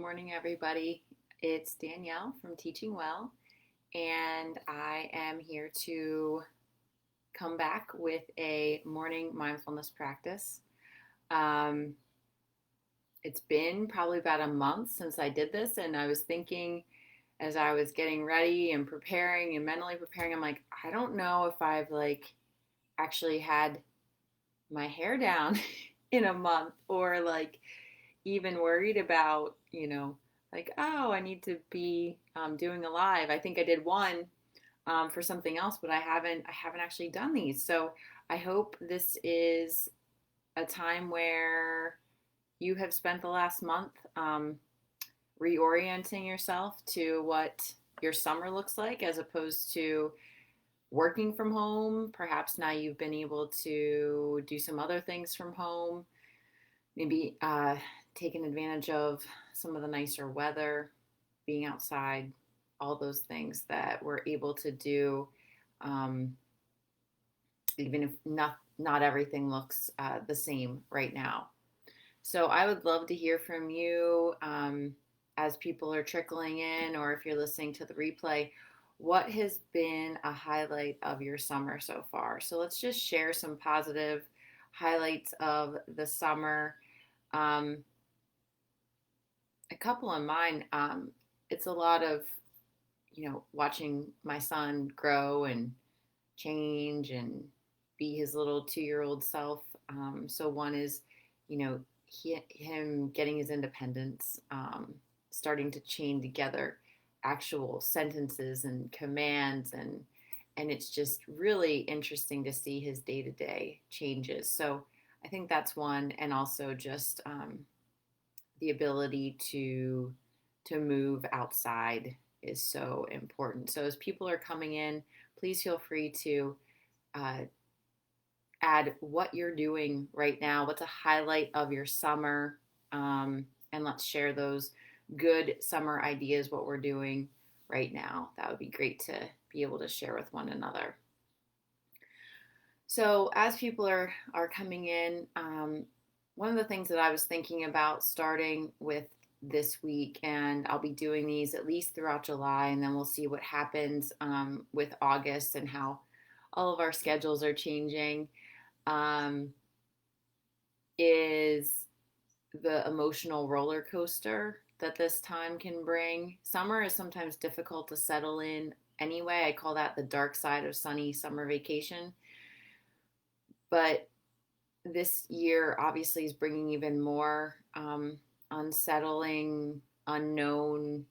morning, everybody. It's Danielle from Teaching Well, and I am here to come back with a morning mindfulness practice. Um, it's been probably about a month since I did this, and I was thinking as I was getting ready and preparing and mentally preparing, I'm like, I don't know if I've actually had my hair down in a month or even worried about, oh, I need to be doing a live. I think I did one for something else, but I haven't actually done these. So I hope this is a time where you have spent the last month reorienting yourself to what your summer looks like as opposed to working from home. Perhaps now you've been able to do some other things from home, maybe taking advantage of some of the nicer weather, being outside, all those things that we're able to do, um, even if not everything looks the same right now. So I would love to hear from you as people are trickling in, or if you're listening to the replay. What has been a highlight of your summer so far? So let's just share some positive highlights of the summer. Um, a couple of mine, it's a lot of, watching my son grow and change and be his little 2-year old self. So one is, him getting his independence, starting to chain together actual sentences and commands, and it's just really interesting to see his day-to-day changes. So I think that's one, and also just the ability to move outside is so important. So as people are coming in, please feel free to uh, add what you're doing right now. What's a highlight of your summer? And let's share those good summer ideas, what we're doing right now. That would be great to be able to share with one another. So as people are coming in, one of the things that I was thinking about starting with this week, and I'll be doing these at least throughout July, and then we'll see what happens with August and how all of our schedules are changing, um, is the emotional roller coaster that this time can bring. Summer is sometimes difficult to settle in anyway. I call that the dark side of sunny summer vacation. But this year obviously is bringing even more unsettling, unknown.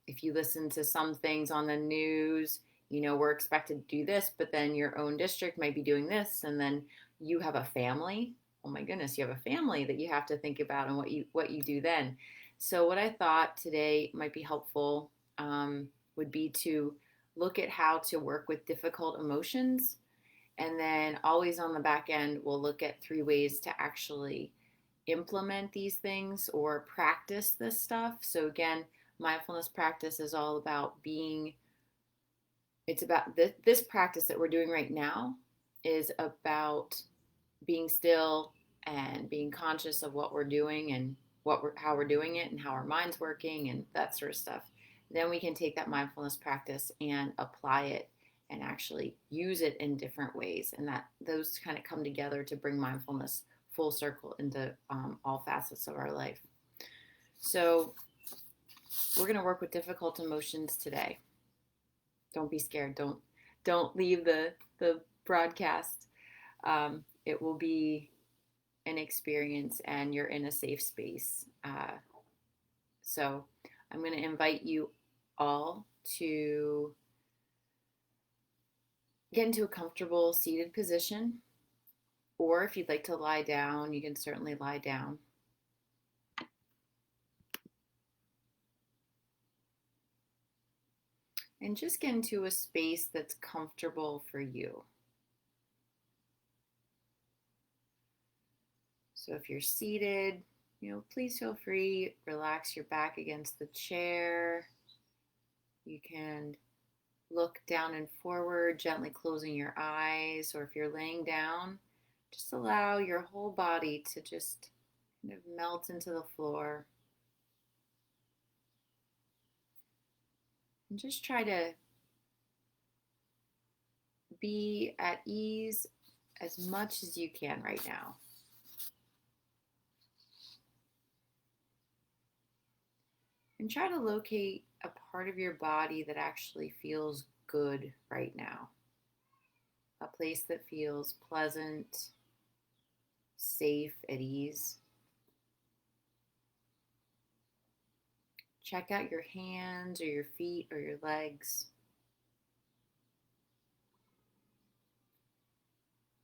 If you listen to some things on the news, we're expected to do this, but then your own district might be doing this, and then you have a family. Oh my goodness, you have a family that you have to think about and what you do then. So what I thought today might be helpful would be to look at how to work with difficult emotions, and then always on the back end, we'll look at 3 ways to actually implement these things or practice this stuff. So again, mindfulness practice is all about it's about this practice that we're doing right now is about being still and being conscious of what we're doing and how we're doing it and how our mind's working and that sort of stuff. Then we can take that mindfulness practice and apply it and actually use it in different ways, and that those kind of come together to bring mindfulness full circle into all facets of our life. So we're going to work with difficult emotions today. Don't be scared. Don't leave the broadcast. It will be an experience, and you're in a safe space. So I'm going to invite you all to get into a comfortable seated position, or if you'd like to lie down, you can certainly lie down. And just get into a space that's comfortable for you. So if you're seated, please feel free, relax your back against the chair. You can look down and forward, gently closing your eyes, or if you're laying down, just allow your whole body to just kind of melt into the floor. And just try to be at ease as much as you can right now. And try to locate a part of your body that actually feels good right now. A place that feels pleasant, safe, at ease. Check out your hands or your feet or your legs.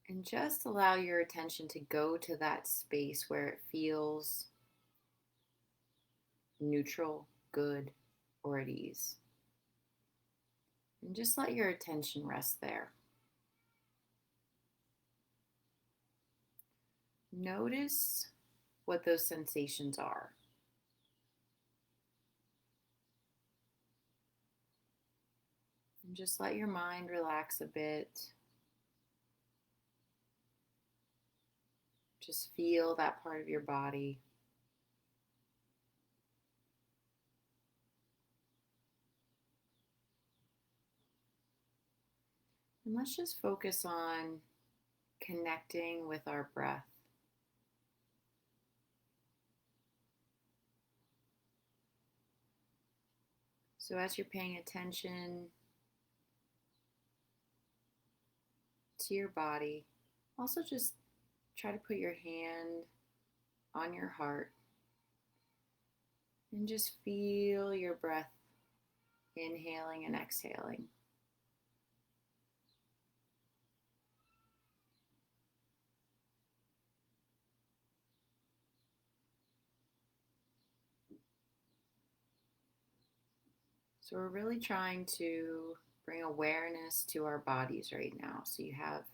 And just allow your attention to go to that space where it feels neutral, good, or at ease. And just let your attention rest there. Notice what those sensations are. And just let your mind relax a bit. Just feel that part of your body. And let's just focus on connecting with our breath. So as you're paying attention to your body, also just try to put your hand on your heart and just feel your breath inhaling and exhaling. So we're really trying to bring awareness to our bodies right now. So you have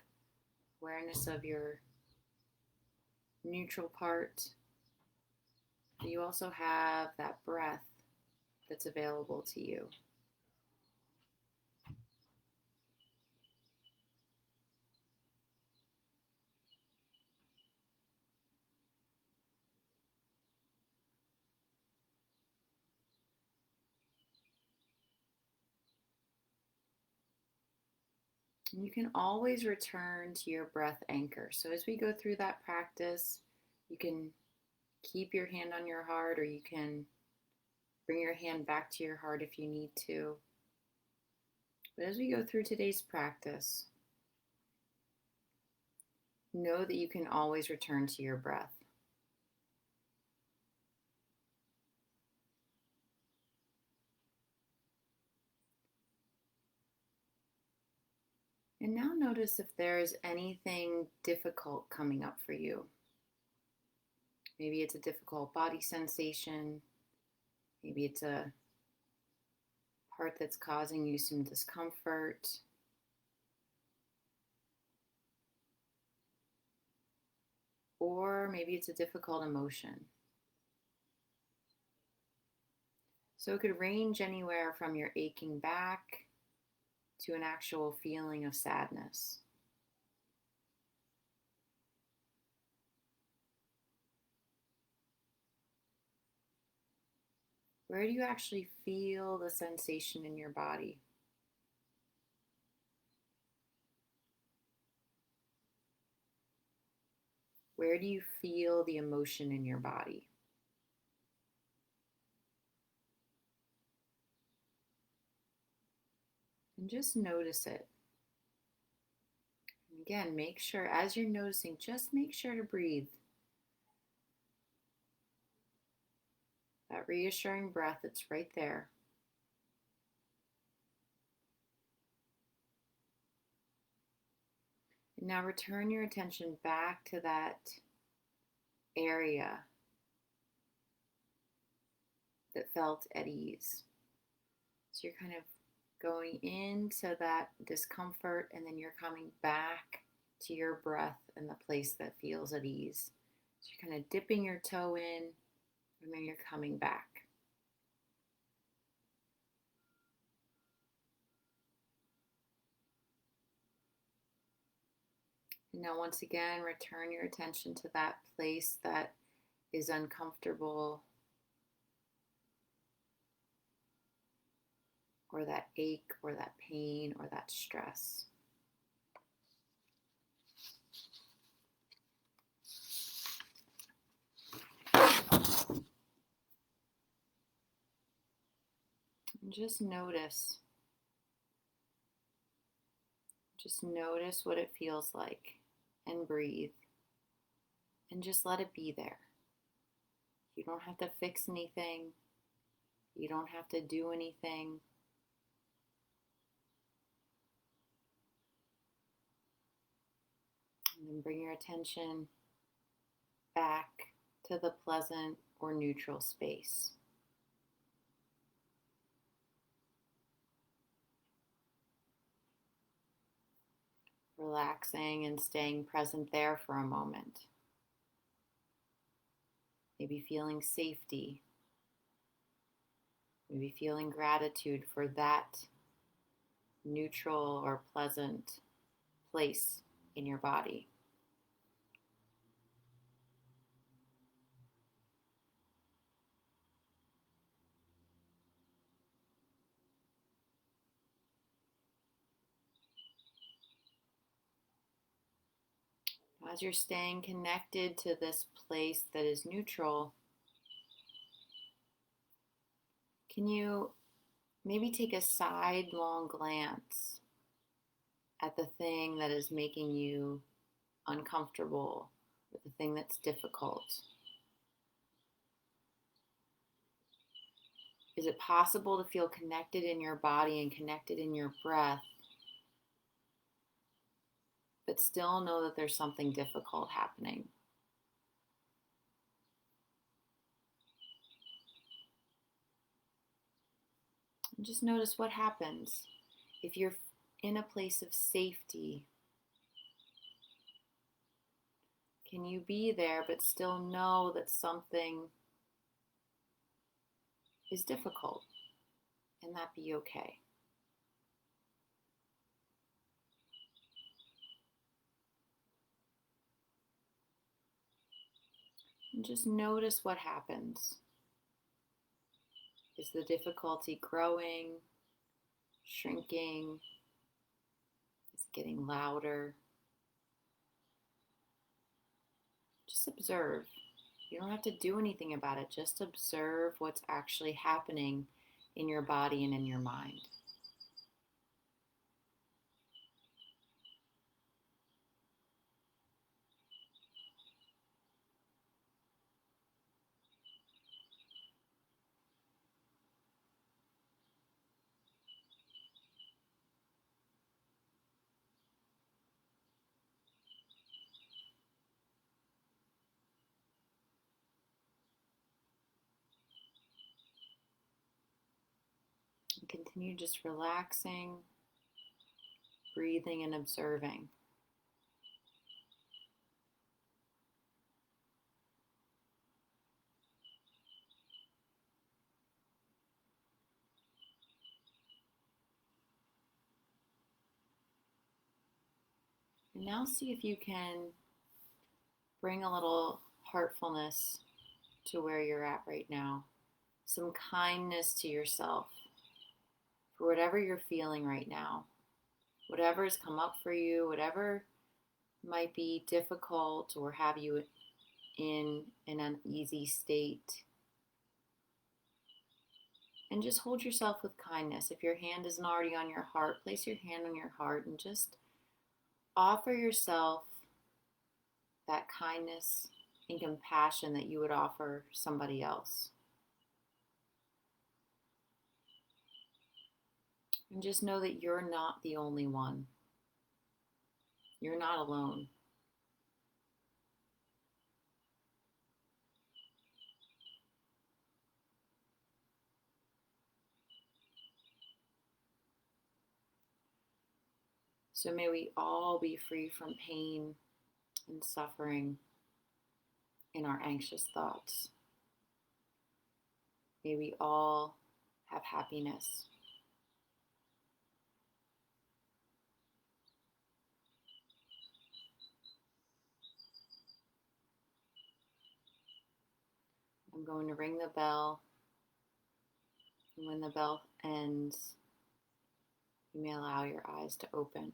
awareness of your neutral part. You also have that breath that's available to you. And you can always return to your breath anchor. So as we go through that practice, you can keep your hand on your heart, or you can bring your hand back to your heart if you need to. But as we go through today's practice, know that you can always return to your breath. And now notice if there's anything difficult coming up for you. Maybe it's a difficult body sensation. Maybe it's a part that's causing you some discomfort. Or maybe it's a difficult emotion. So it could range anywhere from your aching back to an actual feeling of sadness. Where do you actually feel the sensation in your body? Where do you feel the emotion in your body? And just notice it. And again, make sure, as you're noticing, just make sure to breathe. That reassuring breath that's right there. And now return your attention back to that area that felt at ease. So you're kind of going into that discomfort, and then you're coming back to your breath and the place that feels at ease. So you're kind of dipping your toe in, and then you're coming back. And now once again, return your attention to that place that is uncomfortable or that ache or that pain or that stress. And just notice. Just notice what it feels like and breathe and just let it be there. You don't have to fix anything. You don't have to do anything. And then bring your attention back to the pleasant or neutral space. Relaxing and staying present there for a moment. Maybe feeling safety. Maybe feeling gratitude for that neutral or pleasant place in your body. As you're staying connected to this place that is neutral, can you maybe take a sidelong glance at the thing that is making you uncomfortable, or the thing that's difficult? Is it possible to feel connected in your body and connected in your breath, but still know that there's something difficult happening? And just notice what happens if you're in a place of safety. Can you be there but still know that something is difficult, and that be okay? And just notice what happens. Is the difficulty growing, shrinking? Is it getting louder? Just observe. You don't have to do anything about it. Just observe what's actually happening in your body and in your mind. And continue just relaxing, breathing, and observing. And now see if you can bring a little heartfulness to where you're at right now. Some kindness to yourself for whatever you're feeling right now. Whatever has come up for you, whatever might be difficult or have you in an uneasy state. And just hold yourself with kindness. If your hand isn't already on your heart, place your hand on your heart and just offer yourself that kindness and compassion that you would offer somebody else. And just know that you're not the only one. You're not alone. So may we all be free from pain and suffering in our anxious thoughts. May we all have happiness. I'm going to ring the bell. And when the bell ends, You may allow your eyes to open.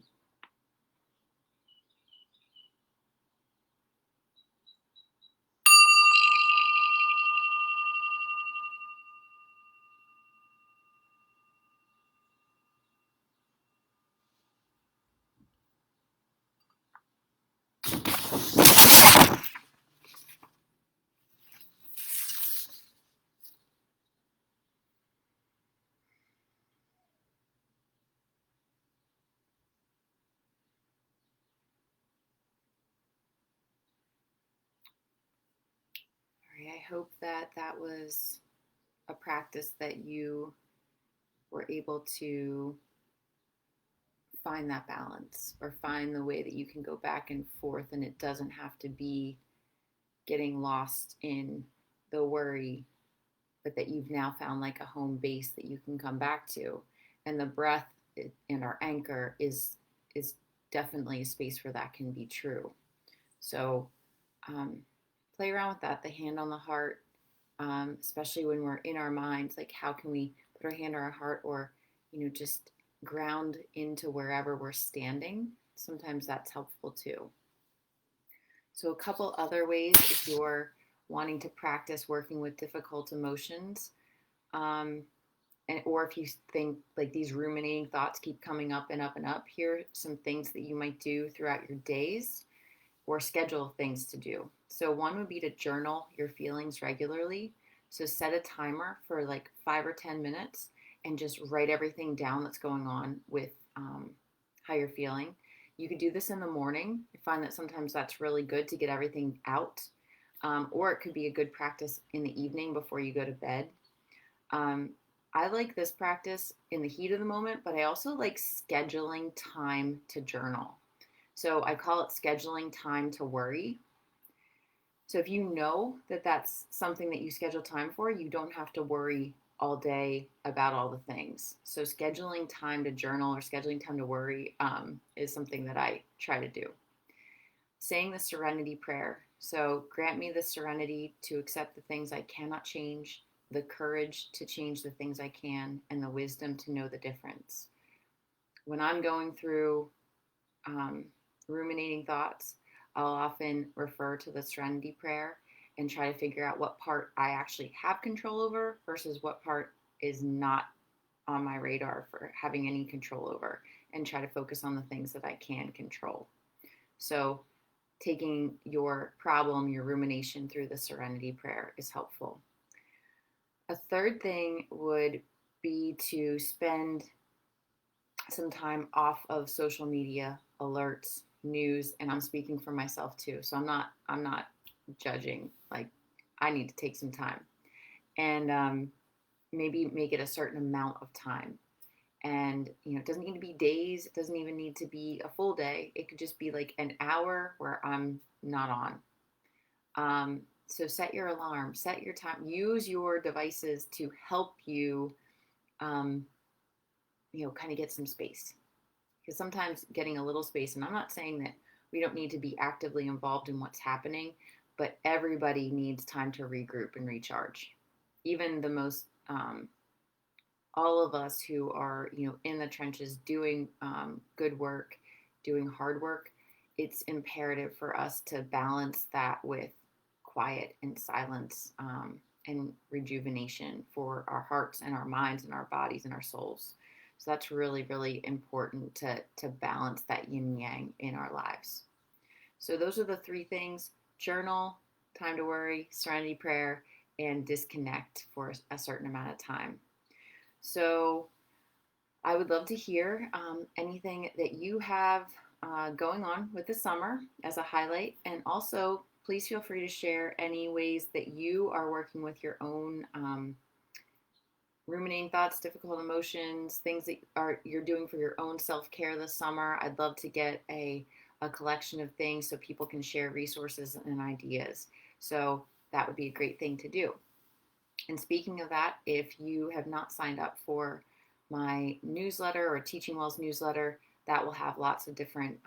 All right, I hope that that was a practice that you were able to find that balance or find the way that you can go back and forth, and it doesn't have to be getting lost in the worry, but that you've now found like a home base that you can come back to. And the breath and our anchor is definitely a space where that can be true. So um, play around with that, the hand on the heart, especially when we're in our minds. Like, how can we put our hand on our heart, or just ground into wherever we're standing? Sometimes that's helpful too. So a couple other ways, if you're wanting to practice working with difficult emotions, or if you think like these ruminating thoughts keep coming up and up and up, here are some things that you might do throughout your days or schedule things to do. So one would be to journal your feelings regularly. So set a timer for like 5 or 10 minutes and just write everything down that's going on with how you're feeling. You could do this in the morning. I find that sometimes that's really good to get everything out. Or it could be a good practice in the evening before you go to bed. I like this practice in the heat of the moment, but I also like scheduling time to journal. So I call it scheduling time to worry. So if you know that that's something that you schedule time for, you don't have to worry all day about all the things. So scheduling time to journal or scheduling time to worry is something that I try to do. Saying the serenity prayer. So grant me the serenity to accept the things I cannot change, the courage to change the things I can, and the wisdom to know the difference. When I'm going through ruminating thoughts, I'll often refer to the serenity prayer and try to figure out what part I actually have control over versus what part is not on my radar for having any control over, and try to focus on the things that I can control. So taking your problem, your rumination through the serenity prayer is helpful. A third thing would be to spend some time off of social media, alerts, news, and I'm speaking for myself too. So I'm not judging. Like, I need to take some time and maybe make it a certain amount of time. And it doesn't need to be days. It doesn't even need to be a full day. It could just be like an hour where I'm not on. So set your alarm, set your time, use your devices to help you, kind of get some space. Because sometimes getting a little space, and I'm not saying that we don't need to be actively involved in what's happening, but everybody needs time to regroup and recharge. Even the most, all of us who are, in the trenches doing good work, doing hard work, it's imperative for us to balance that with quiet and silence and rejuvenation for our hearts and our minds and our bodies and our souls. So that's really, really important to balance that yin yang in our lives. So those are the three things: journal, time to worry, serenity prayer, and disconnect for a certain amount of time. So I would love to hear anything that you have going on with the summer as a highlight. And also, please feel free to share any ways that you are working with your own ruminating thoughts, difficult emotions, things that you're doing for your own self-care this summer. I'd love to get a collection of things so people can share resources and ideas. So that would be a great thing to do. And speaking of that, if you have not signed up for my newsletter or Teaching Well's newsletter, that will have lots of different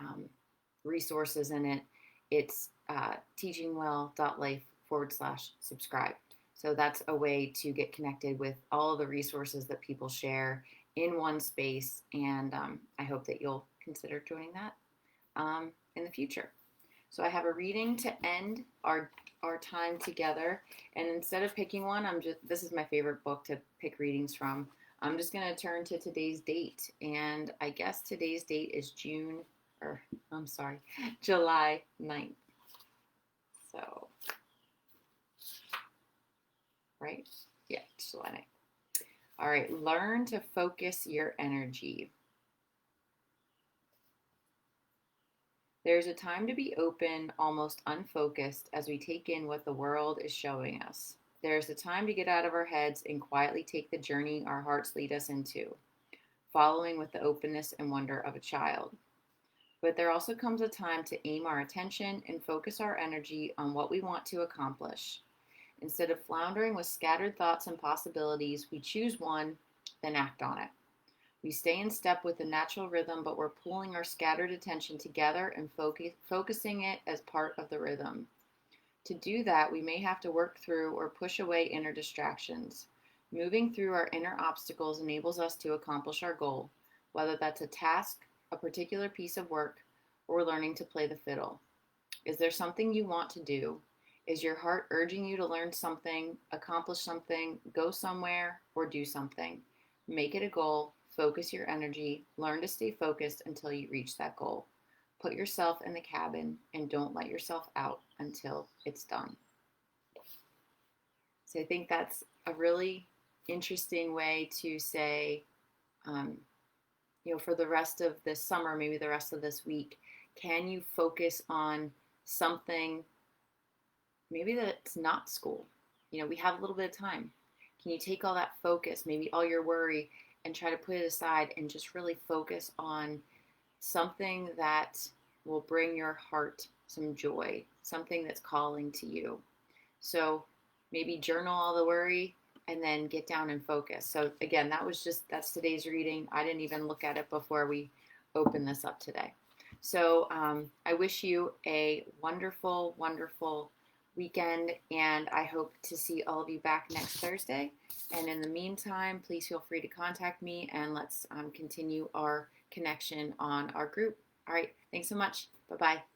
resources in it. It's teachingwell.life/subscribe. So that's a way to get connected with all of the resources that people share in one space. And I hope that you'll consider joining that in the future. So I have a reading to end our time together. And instead of picking one, this is my favorite book to pick readings from. I'm just going to turn to today's date. And I guess today's date is July 9th. So, right? Yeah, July 9th. All right, learn to focus your energy. There's a time to be open, almost unfocused, as we take in what the world is showing us. There's a time to get out of our heads and quietly take the journey our hearts lead us into, following with the openness and wonder of a child. But there also comes a time to aim our attention and focus our energy on what we want to accomplish. Instead of floundering with scattered thoughts and possibilities, we choose one, then act on it. We stay in step with the natural rhythm, but we're pulling our scattered attention together and focusing it as part of the rhythm. To do that, we may have to work through or push away inner distractions. Moving through our inner obstacles enables us to accomplish our goal, whether that's a task, a particular piece of work, or learning to play the fiddle. Is there something you want to do? Is your heart urging you to learn something, accomplish something, go somewhere, or do something? Make it a goal, focus your energy, learn to stay focused until you reach that goal. Put yourself in the cabin and don't let yourself out until it's done. So I think that's a really interesting way to say, for the rest of this summer, maybe the rest of this week, can you focus on something maybe that's not school? We have a little bit of time. Can you take all that focus, maybe all your worry, and try to put it aside and just really focus on something that will bring your heart some joy, something that's calling to you? So maybe journal all the worry and then get down and focus. So again, that's today's reading. I didn't even look at it before we opened this up today. So I wish you a wonderful, wonderful weekend, and I hope to see all of you back next Thursday. And in the meantime, please feel free to contact me, and let's continue our connection on our group. All right, thanks so much. Bye-bye.